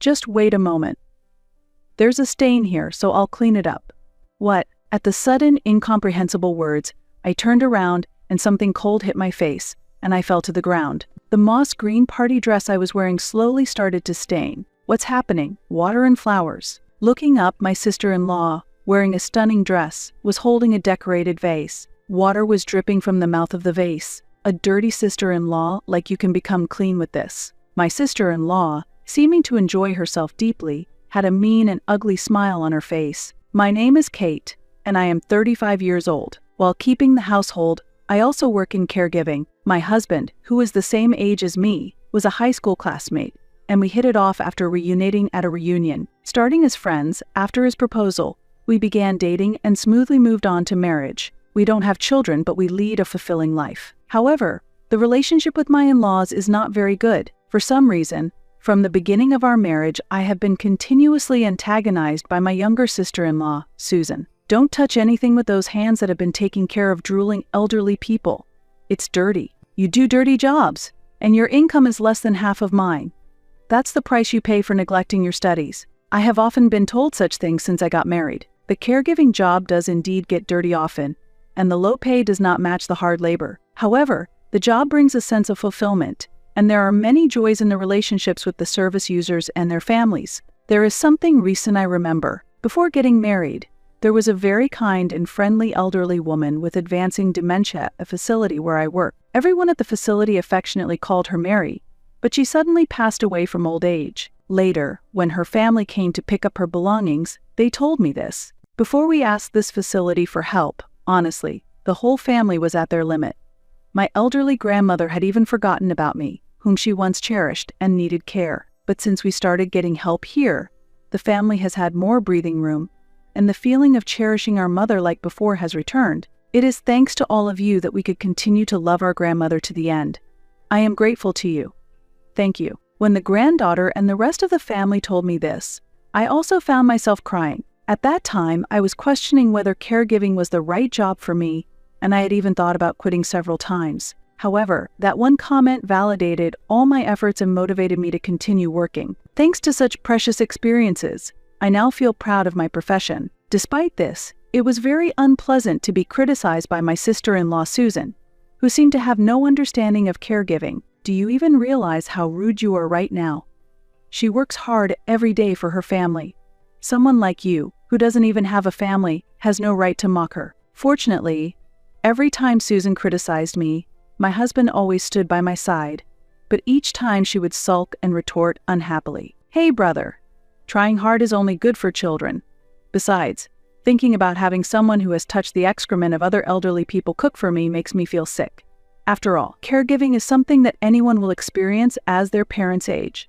Just wait a moment. There's a stain here, so I'll clean it up. What? At the sudden, incomprehensible words, I turned around and something cold hit my face, and I fell to the ground. The moss green party dress I was wearing slowly started to stain. What's happening? Water and flowers. Looking up, my sister-in-law, wearing a stunning dress, was holding a decorated vase. Water was dripping from the mouth of the vase. A dirty sister-in-law, like you can become clean with this. My sister-in-law, seeming to enjoy herself deeply, had a mean and ugly smile on her face. My name is Kate, and I am 35 years old. While keeping the household, I also work in caregiving. My husband, who is the same age as me, was a high school classmate, and we hit it off after reuniting at a reunion. Starting as friends, after his proposal, we began dating and smoothly moved on to marriage. We don't have children, but we lead a fulfilling life. However, the relationship with my in-laws is not very good. For some reason, from the beginning of our marriage, I have been continuously antagonized by my younger sister-in-law, Susan. Don't touch anything with those hands that have been taking care of drooling elderly people. It's dirty. You do dirty jobs, and your income is less than half of mine. That's the price you pay for neglecting your studies. I have often been told such things since I got married. The caregiving job does indeed get dirty often, and the low pay does not match the hard labor. However, the job brings a sense of fulfillment, and there are many joys in the relationships with the service users and their families. There is something recent I remember. Before getting married, there was a very kind and friendly elderly woman with advancing dementia at a facility where I work. Everyone at the facility affectionately called her Mary, but she suddenly passed away from old age. Later, when her family came to pick up her belongings, they told me this. Before we asked this facility for help, honestly, the whole family was at their limit. My elderly grandmother had even forgotten about me, whom she once cherished and needed care. But since we started getting help here, the family has had more breathing room, and the feeling of cherishing our mother like before has returned. It is thanks to all of you that we could continue to love our grandmother to the end. I am grateful to you. Thank you. When the granddaughter and the rest of the family told me this, I also found myself crying. At that time, I was questioning whether caregiving was the right job for me, and I had even thought about quitting several times. However, that one comment validated all my efforts and motivated me to continue working. Thanks to such precious experiences, I now feel proud of my profession. Despite this, it was very unpleasant to be criticized by my sister-in-law Susan, who seemed to have no understanding of caregiving. Do you even realize how rude you are right now? She works hard every day for her family. Someone like you, who doesn't even have a family, has no right to mock her. Fortunately, every time Susan criticized me, my husband always stood by my side, but each time she would sulk and retort unhappily. Hey brother, trying hard is only good for children. Besides, thinking about having someone who has touched the excrement of other elderly people cook for me makes me feel sick. After all, caregiving is something that anyone will experience as their parents age.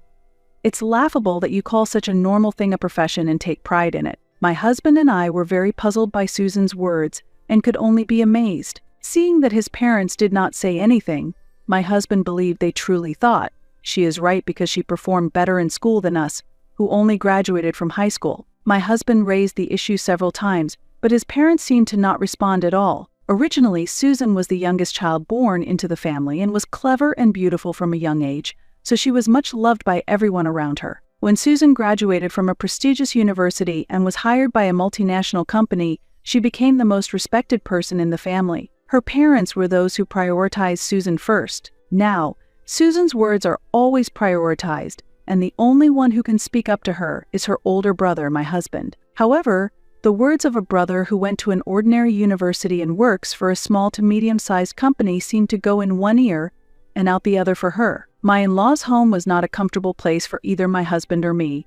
It's laughable that you call such a normal thing a profession and take pride in it. My husband and I were very puzzled by Susan's words and could only be amazed. Seeing that his parents did not say anything, my husband believed they truly thought, she is right because she performed better in school than us, who only graduated from high school. My husband raised the issue several times, but his parents seemed to not respond at all. Originally, Susan was the youngest child born into the family and was clever and beautiful from a young age, so she was much loved by everyone around her. When Susan graduated from a prestigious university and was hired by a multinational company, she became the most respected person in the family. Her parents were those who prioritized Susan first. Now, Susan's words are always prioritized, and the only one who can speak up to her is her older brother, my husband. However, the words of a brother who went to an ordinary university and works for a small to medium-sized company seemed to go in one ear and out the other for her. My in-laws' home was not a comfortable place for either my husband or me,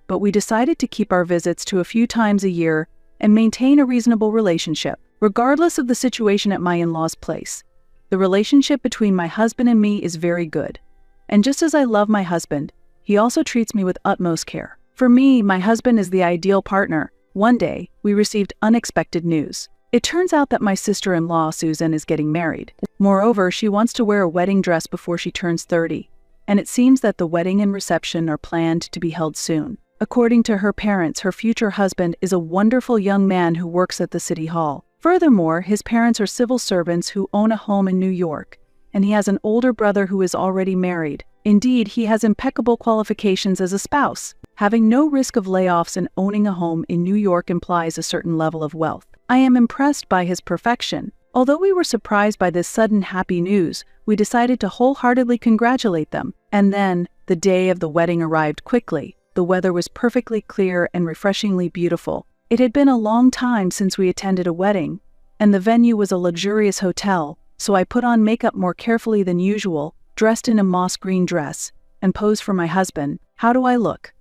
but we decided to keep our visits to a few times a year and maintain a reasonable relationship. Regardless of the situation at my in-laws' place, the relationship between my husband and me is very good. And just as I love my husband, he also treats me with utmost care. For me, my husband is the ideal partner. One day, we received unexpected news. It turns out that my sister-in-law, Susan, is getting married. Moreover, she wants to wear a wedding dress before she turns 30, and it seems that the wedding and reception are planned to be held soon. According to her parents, her future husband is a wonderful young man who works at the city hall. Furthermore, his parents are civil servants who own a home in New York, and he has an older brother who is already married. Indeed, he has impeccable qualifications as a spouse. Having no risk of layoffs and owning a home in New York implies a certain level of wealth. I am impressed by his perfection. Although we were surprised by this sudden happy news, we decided to wholeheartedly congratulate them. And then, the day of the wedding arrived quickly. The weather was perfectly clear and refreshingly beautiful. It had been a long time since we attended a wedding, and the venue was a luxurious hotel, so I put on makeup more carefully than usual, dressed in a moss green dress, and posed for my husband. How do I look?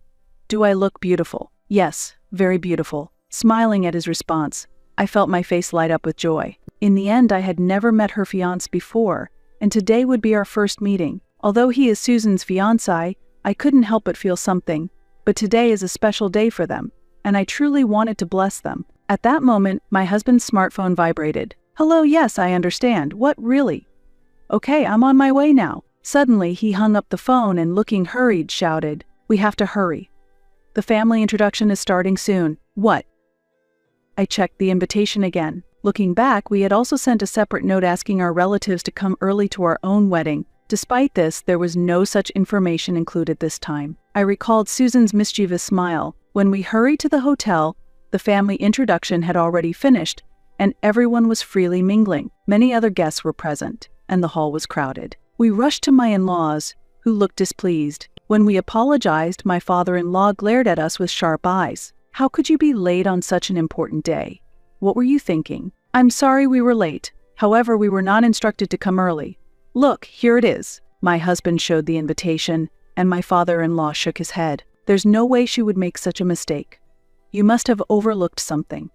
Do I look beautiful? Yes, very beautiful. Smiling at his response, I felt my face light up with joy. In the end, I had never met her fiancé before, and today would be our first meeting. Although he is Susan's fiancé, I couldn't help but feel something. But today is a special day for them, and I truly wanted to bless them. At that moment, my husband's smartphone vibrated. Hello, yes, I understand. What, really? Okay, I'm on my way now. Suddenly, he hung up the phone and, looking hurried, shouted, We have to hurry. The family introduction is starting soon. What? I checked the invitation again. Looking back, we had also sent a separate note asking our relatives to come early to our own wedding. Despite this, there was no such information included this time. I recalled Susan's mischievous smile. When we hurried to the hotel, the family introduction had already finished, and everyone was freely mingling. Many other guests were present, and the hall was crowded. We rushed to my in-laws, who looked displeased. When we apologized, my father-in-law glared at us with sharp eyes. How could you be late on such an important day? What were you thinking? I'm sorry we were late. However, we were not instructed to come early. Look, here it is. My husband showed the invitation, and my father-in-law shook his head. There's no way she would make such a mistake. You must have overlooked something.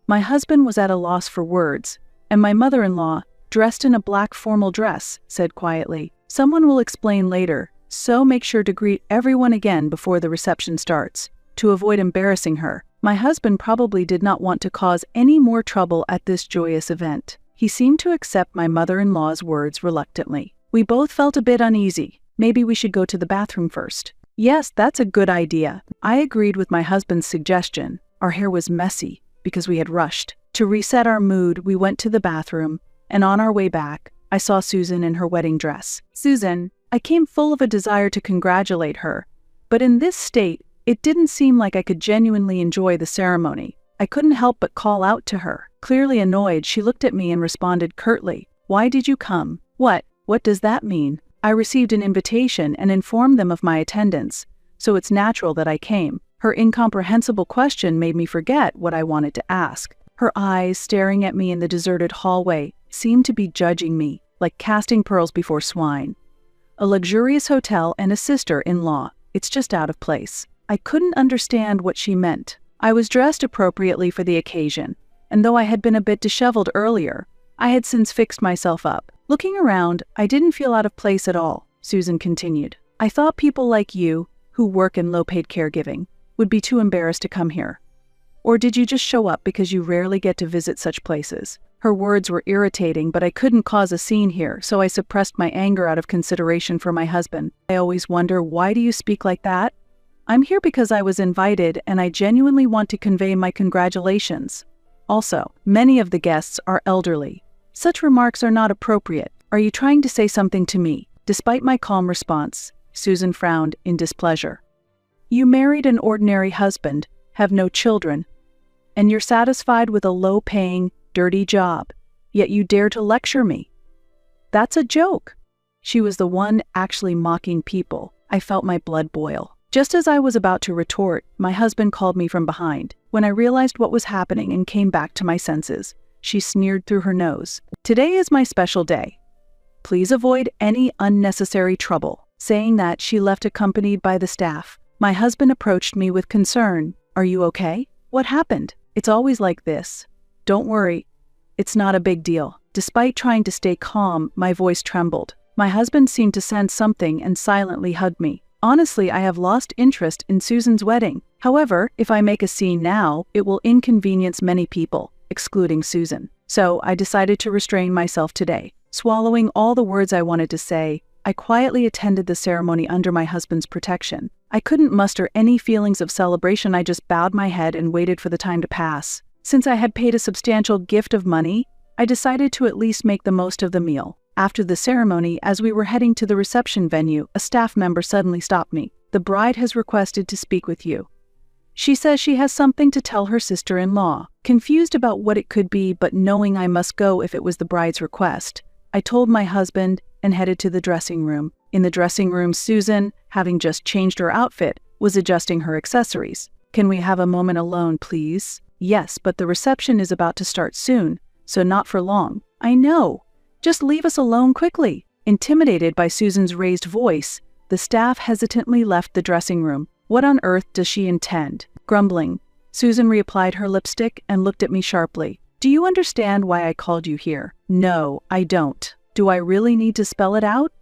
My husband was at a loss for words, and my mother-in-law, dressed in a black formal dress, said quietly, Someone will explain later, so make sure to greet everyone again before the reception starts, to avoid embarrassing her. My husband probably did not want to cause any more trouble at this joyous event. He seemed to accept my mother-in-law's words reluctantly. We both felt a bit uneasy. Maybe we should go to the bathroom first. Yes, that's a good idea. I agreed with my husband's suggestion. Our hair was messy because we had rushed. To reset our mood, we went to the bathroom, and on our way back, I saw Susan in her wedding dress. Susan, I came full of a desire to congratulate her, but in this state, it didn't seem like I could genuinely enjoy the ceremony. I couldn't help but call out to her. Clearly annoyed, she looked at me and responded curtly, Why did you come? What does that mean? I received an invitation and informed them of my attendance, so it's natural that I came. Her incomprehensible question made me forget what I wanted to ask. Her eyes, staring at me in the deserted hallway, seemed to be judging me, like casting pearls before swine. A luxurious hotel and a sister-in-law. It's just out of place. I couldn't understand what she meant. I was dressed appropriately for the occasion, and though I had been a bit disheveled earlier, I had since fixed myself up. Looking around, I didn't feel out of place at all, Susan continued. I thought people like you, who work in low-paid caregiving, would be too embarrassed to come here. Or did you just show up because you rarely get to visit such places? Her words were irritating, but I couldn't cause a scene here, so I suppressed my anger out of consideration for my husband. I always wonder, why do you speak like that? I'm here because I was invited, and I genuinely want to convey my congratulations. Also, many of the guests are elderly. Such remarks are not appropriate. Are you trying to say something to me? Despite my calm response, Susan frowned in displeasure. You married an ordinary husband, have no children, and you're satisfied with a low-paying, dirty job, yet you dare to lecture me. That's a joke. She was the one actually mocking people. I felt my blood boil. Just as I was about to retort, my husband called me from behind. When I realized what was happening and came back to my senses, she sneered through her nose. Today is my special day. Please avoid any unnecessary trouble. Saying that, she left accompanied by the staff. My husband approached me with concern. Are you okay? What happened? It's always like this. Don't worry. It's not a big deal. Despite trying to stay calm, my voice trembled. My husband seemed to sense something and silently hugged me. Honestly, I have lost interest in Susan's wedding. However, if I make a scene now, it will inconvenience many people, excluding Susan. So I decided to restrain myself today. Swallowing all the words I wanted to say, I quietly attended the ceremony under my husband's protection. I couldn't muster any feelings of celebration. I just bowed my head and waited for the time to pass. Since I had paid a substantial gift of money, I decided to at least make the most of the meal. After the ceremony, as we were heading to the reception venue, a staff member suddenly stopped me. The bride has requested to speak with you. She says she has something to tell her sister-in-law. Confused about what it could be, but knowing I must go if it was the bride's request, I told my husband and headed to the dressing room. In the dressing room, Susan, having just changed her outfit, was adjusting her accessories. "Can we have a moment alone, please?" "Yes, but the reception is about to start soon, so not for long." "I know. Just leave us alone quickly." Intimidated by Susan's raised voice, the staff hesitantly left the dressing room. What on earth does she intend? Grumbling, Susan reapplied her lipstick and looked at me sharply. "Do you understand why I called you here?" "No, I don't." "Do I really need to spell it out?"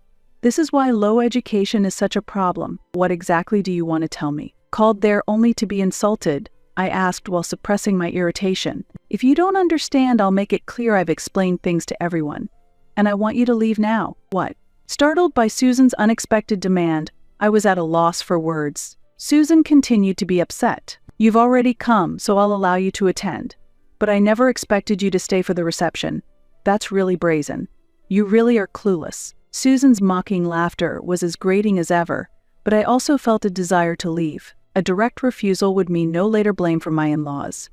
"This is why low education is such a problem." "What exactly do you want to tell me?" "Called there only to be insulted," I asked while suppressing my irritation. "If you don't understand, I'll make it clear I've explained things to everyone. And I want you to leave now." "What?" Startled by Susan's unexpected demand, I was at a loss for words. Susan continued to be upset. "You've already come, so I'll allow you to attend. But I never expected you to stay for the reception. That's really brazen. You really are clueless." Susan's mocking laughter was as grating as ever, but I also felt a desire to leave. A direct refusal would mean no later blame from my in-laws.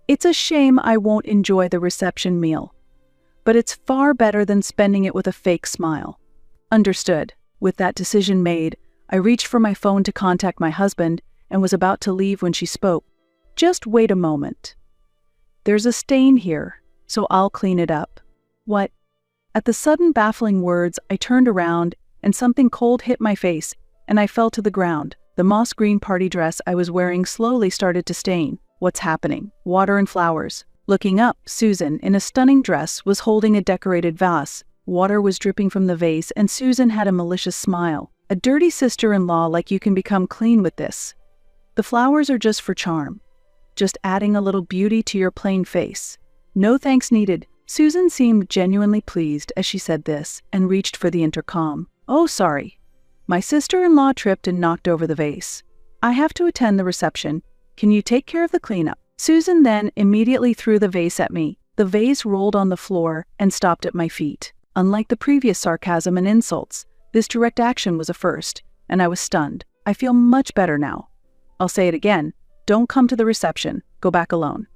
"It's a shame I won't enjoy the reception meal. But it's far better than spending it with a fake smile." "Understood." With that decision made, I reached for my phone to contact my husband and was about to leave when she spoke. "Just wait a moment. There's a stain here, so I'll clean it up." "What?" At the sudden baffling words, I turned around and something cold hit my face and I fell to the ground. The moss green party dress I was wearing slowly started to stain. "What's happening?" "Water and flowers." Looking up, Susan, in a stunning dress, was holding a decorated vase. Water was dripping from the vase and Susan had a malicious smile. "A dirty sister-in-law like you can become clean with this. The flowers are just for charm. Just adding a little beauty to your plain face. No thanks needed." Susan seemed genuinely pleased as she said this and reached for the intercom. "Oh, sorry. My sister-in-law tripped and knocked over the vase. I have to attend the reception. Can you take care of the cleanup?" Susan then immediately threw the vase at me. The vase rolled on the floor and stopped at my feet. Unlike the previous sarcasm and insults, this direct action was a first, and I was stunned. "I feel much better now. I'll say it again. Don't come to the reception. Go back alone.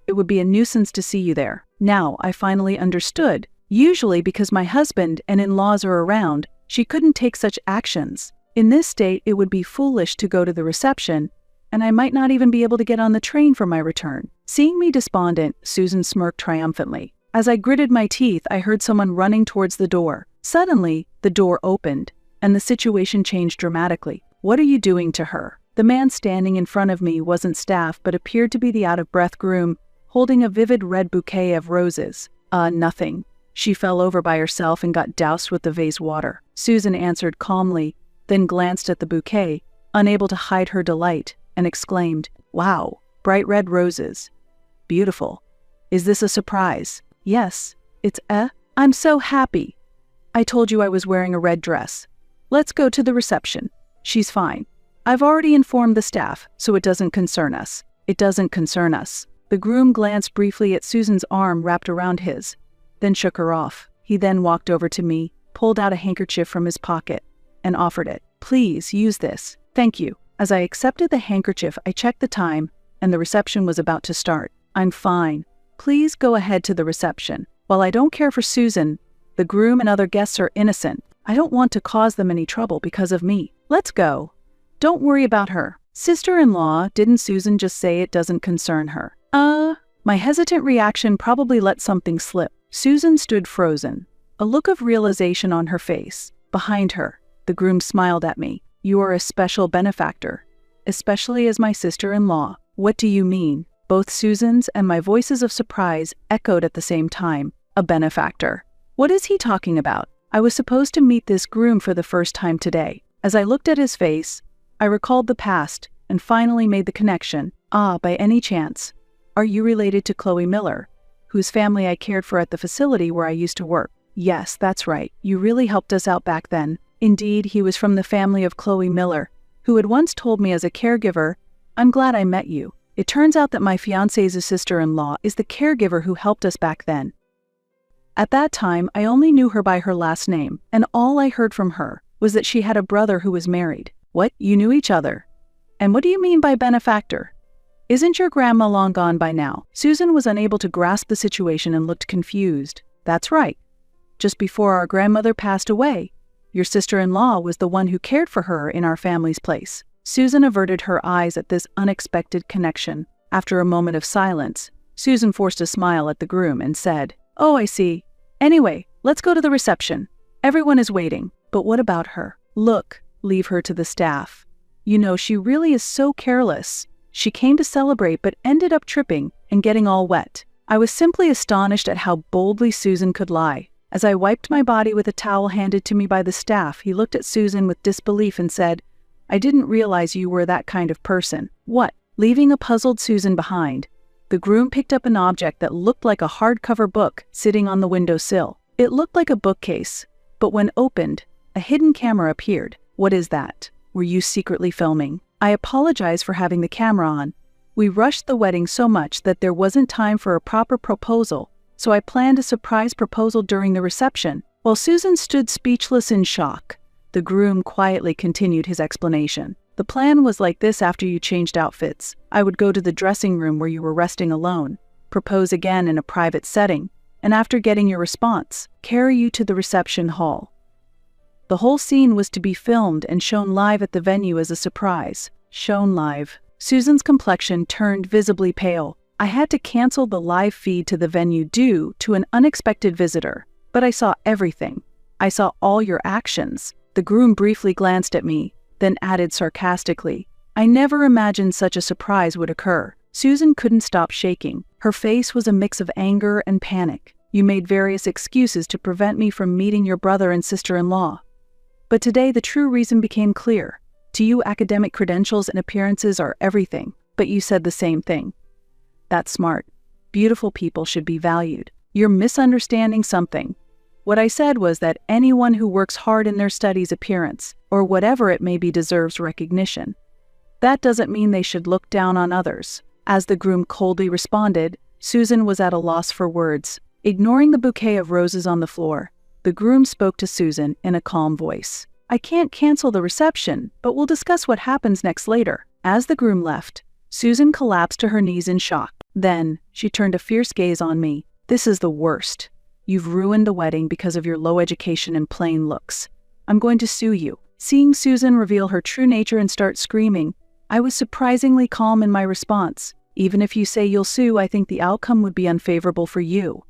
It would be a nuisance to see you there." Now I finally understood. Usually because my husband and in-laws are around, she couldn't take such actions. In this state, it would be foolish to go to the reception, and I might not even be able to get on the train for my return. Seeing me despondent, Susan smirked triumphantly. As I gritted my teeth, I heard someone running towards the door. Suddenly, the door opened, and the situation changed dramatically. "What are you doing to her?" The man standing in front of me wasn't staff but appeared to be the out-of-breath groom, holding a vivid red bouquet of roses. Nothing. She fell over by herself and got doused with the vase water." Susan answered calmly, then glanced at the bouquet, unable to hide her delight, and exclaimed, "Wow, bright red roses. Beautiful. Is this a surprise?" "Yes, I'm so happy. I told you I was wearing a red dress. Let's go to the reception." "She's fine. I've already informed the staff, so it doesn't concern us." "It doesn't concern us." The groom glanced briefly at Susan's arm wrapped around his, then shook her off. He then walked over to me, pulled out a handkerchief from his pocket, and offered it. "Please use this." "Thank you." As I accepted the handkerchief, I checked the time, and the reception was about to start. "I'm fine. Please go ahead to the reception. While I don't care for Susan, the groom and other guests are innocent. I don't want to cause them any trouble because of me. Let's go. Don't worry about her." "Sister-in-law, didn't Susan just say it doesn't concern her?" My hesitant reaction probably let something slip. Susan stood frozen, a look of realization on her face. Behind her, the groom smiled at me. "You are a special benefactor, especially as my sister-in-law." "What do you mean?" Both Susan's and my voices of surprise echoed at the same time. "A benefactor? What is he talking about?" I was supposed to meet this groom for the first time today. As I looked at his face, I recalled the past and finally made the connection. By any chance, are you related to Chloe Miller, whose family I cared for at the facility where I used to work?" "Yes, that's right. You really helped us out back then." Indeed, he was from the family of Chloe Miller, who had once told me as a caregiver, "I'm glad I met you." It turns out that my fiancé's sister-in-law is the caregiver who helped us back then. At that time, I only knew her by her last name, and all I heard from her was that she had a brother who was married. What, you knew each other? And what do you mean by benefactor? Isn't your grandma long gone by now? Susan was unable to grasp the situation and looked confused. That's right. Just before our grandmother passed away, your sister-in-law was the one who cared for her in our family's place. Susan averted her eyes at this unexpected connection. After a moment of silence, Susan forced a smile at the groom and said, "Oh, I see. Anyway, let's go to the reception. Everyone is waiting." "But what about her?" "Look, leave her to the staff. You know, she really is so careless. She came to celebrate but ended up tripping and getting all wet." I was simply astonished at how boldly Susan could lie. As I wiped my body with a towel handed to me by the staff, he looked at Susan with disbelief and said, "I didn't realize you were that kind of person." "What?" Leaving a puzzled Susan behind, the groom picked up an object that looked like a hardcover book sitting on the windowsill. It looked like a bookcase, but when opened, a hidden camera appeared. "What is that? Were you secretly filming?" I apologize for having the camera on. We rushed the wedding so much that there wasn't time for a proper proposal, so I planned a surprise proposal during the reception. While Susan stood speechless in shock, the groom quietly continued his explanation. "The plan was like this: after you changed outfits, I would go to the dressing room where you were resting alone, propose again in a private setting, and after getting your response, carry you to the reception hall. The whole scene was to be filmed and shown live at the venue as a surprise." Shown live. Susan's complexion turned visibly pale. I had to cancel the live feed to the venue due to an unexpected visitor, but I saw everything. "I saw all your actions." The groom briefly glanced at me, then added sarcastically, "I never imagined such a surprise would occur." Susan couldn't stop shaking. Her face was a mix of anger and panic. "You made various excuses to prevent me from meeting your brother and sister-in-law. But today the true reason became clear. To you, academic credentials and appearances are everything, but you said the same thing. That's smart. Beautiful people should be valued. You're misunderstanding something. What I said was that anyone who works hard in their studies' appearance, or whatever it may be, deserves recognition. That doesn't mean they should look down on others." As the groom coldly responded, Susan was at a loss for words. Ignoring the bouquet of roses on the floor, the groom spoke to Susan in a calm voice. "I can't cancel the reception, but we'll discuss what happens next later." As the groom left, Susan collapsed to her knees in shock. Then, she turned a fierce gaze on me. "This is the worst. You've ruined the wedding because of your low education and plain looks. I'm going to sue you." Seeing Susan reveal her true nature and start screaming, I was surprisingly calm in my response. "Even if you say you'll sue, I think the outcome would be unfavorable for you.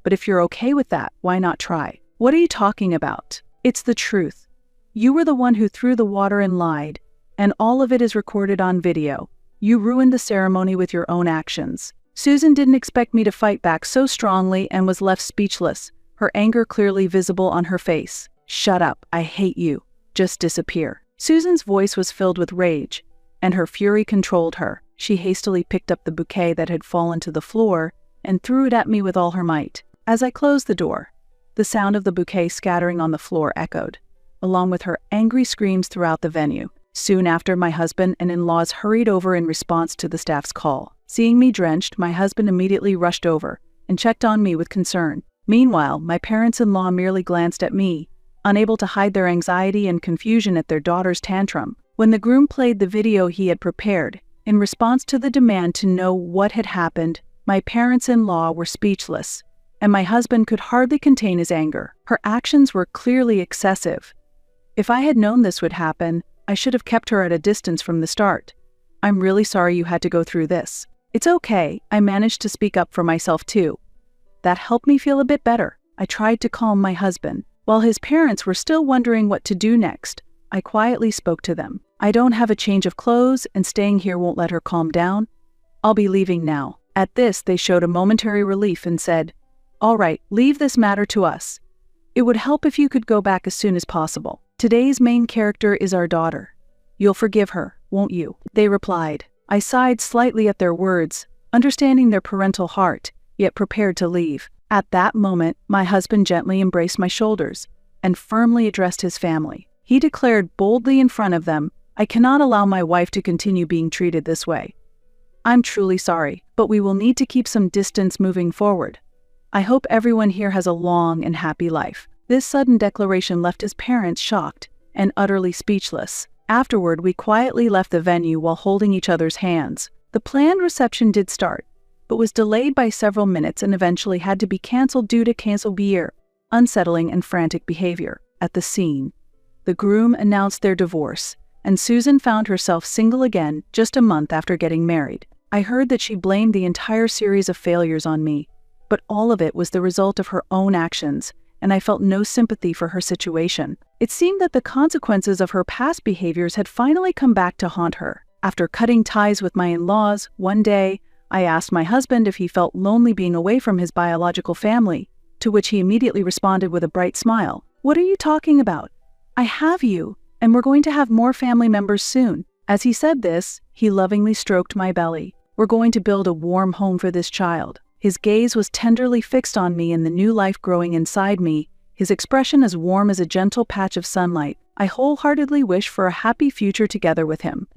But if you're okay with that, why not try?" "What are you talking about? It's the truth. You were the one who threw the water and lied, and all of it is recorded on video. You ruined the ceremony with your own actions." Susan didn't expect me to fight back so strongly and was left speechless, her anger clearly visible on her face. "Shut up, I hate you. Just disappear." Susan's voice was filled with rage, and her fury controlled her. She hastily picked up the bouquet that had fallen to the floor and threw it at me with all her might. As I closed the door, the sound of the bouquet scattering on the floor echoed, along with her angry screams throughout the venue. Soon after, my husband and in-laws hurried over in response to the staff's call. Seeing me drenched, my husband immediately rushed over and checked on me with concern. Meanwhile, my parents-in-law merely glanced at me, unable to hide their anxiety and confusion at their daughter's tantrum. When the groom played the video he had prepared, in response to the demand to know what had happened, my parents-in-law were speechless, and my husband could hardly contain his anger. Her actions were clearly excessive. If I had known this would happen, I should have kept her at a distance from the start. "I'm really sorry you had to go through this." "It's okay," I managed to speak up for myself too. That helped me feel a bit better. I tried to calm my husband. While his parents were still wondering what to do next, I quietly spoke to them. "I don't have a change of clothes, and staying here won't let her calm down. I'll be leaving now." At this, they showed a momentary relief and said, "All right, leave this matter to us. It would help if you could go back as soon as possible. Today's main character is our daughter. You'll forgive her, won't you?" They replied. I sighed slightly at their words, understanding their parental heart, yet prepared to leave. At that moment, my husband gently embraced my shoulders and firmly addressed his family. He declared boldly in front of them, "I cannot allow my wife to continue being treated this way. I'm truly sorry, but we will need to keep some distance moving forward. I hope everyone here has a long and happy life." This sudden declaration left his parents shocked and utterly speechless. Afterward, we quietly left the venue while holding each other's hands. The planned reception did start, but was delayed by several minutes and eventually had to be cancelled due to cancel beer, unsettling and frantic behavior. At the scene, the groom announced their divorce, and Susan found herself single again just a month after getting married. I heard that she blamed the entire series of failures on me, but all of it was the result of her own actions, and I felt no sympathy for her situation. It seemed that the consequences of her past behaviors had finally come back to haunt her. After cutting ties with my in-laws, one day, I asked my husband if he felt lonely being away from his biological family, to which he immediately responded with a bright smile. "What are you talking about? I have you, and we're going to have more family members soon." As he said this, he lovingly stroked my belly. "We're going to build a warm home for this child." His gaze was tenderly fixed on me and the new life growing inside me, his expression as warm as a gentle patch of sunlight. I wholeheartedly wish for a happy future together with him.